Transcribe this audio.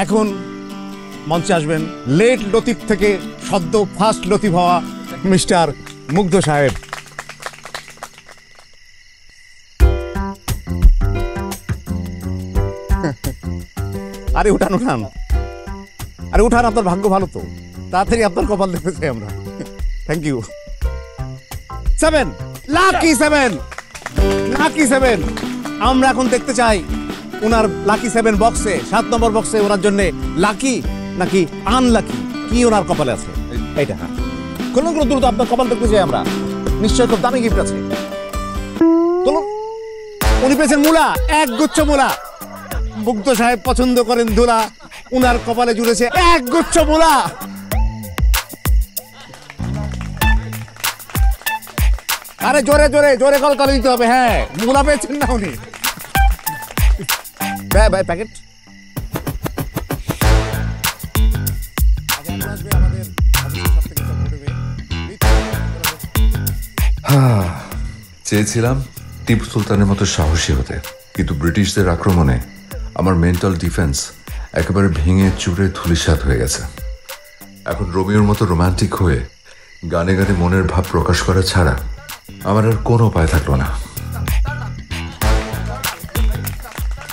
এখন মঞ্চে আসবেন লেট লতিফ থেকে সদ্য ফার্স্ট লতিফ হওয়া মিস্টার মুগ্ধ সাহেব। আরে উঠান উঠান, আরে উঠান, আপনার ভাগ্য ভালো তো, তাড়াতাড়ি আপনার কপাল দেখতে চাই আমরা। Thank you. 7 লাকি 7 লাকি 7 আমরা এখন দেখতে চাই ওনার লাকি 7 বক্সে 7 নম্বর বক্সে ওনার জন্য লাকি নাকি আনলাকি কি ওনার কপালে আছে এইটা। হ্যাঁ কোনো কোনো দ্রুত আপনার কপাল দেখতে চাই আমরা, নিশ্চয় খুব দামি গিফট আছে। চলুন, উনি পেয়েছেন মূলা, এক গুচ্ছ মূলা। মুগ্ধ সাহেব পছন্দ করেন ধুলা, উনার কপালে জুড়েছে এক গুচ্ছ মূলা। আরে জোরে জোরে জোরে কল করে দিতে হবে। হ্যাঁ মূলা পেয়েছেন না উনি। ভাই প্যাকেট চেয়েছিলাম টিপু সুলতানের মতো সাহসী হতে, কিন্তু ব্রিটিশদের আক্রমণে আমার মেন্টাল ডিফেন্স একেবারে ভেঙে চুরে ধূলিসাৎ হয়ে গেছে। এখন রোমিওর মতো রোমান্টিক হয়ে গানে গানে মনের ভাব প্রকাশ করা ছাড়া আমার আর কোনো উপায় থাকলো না।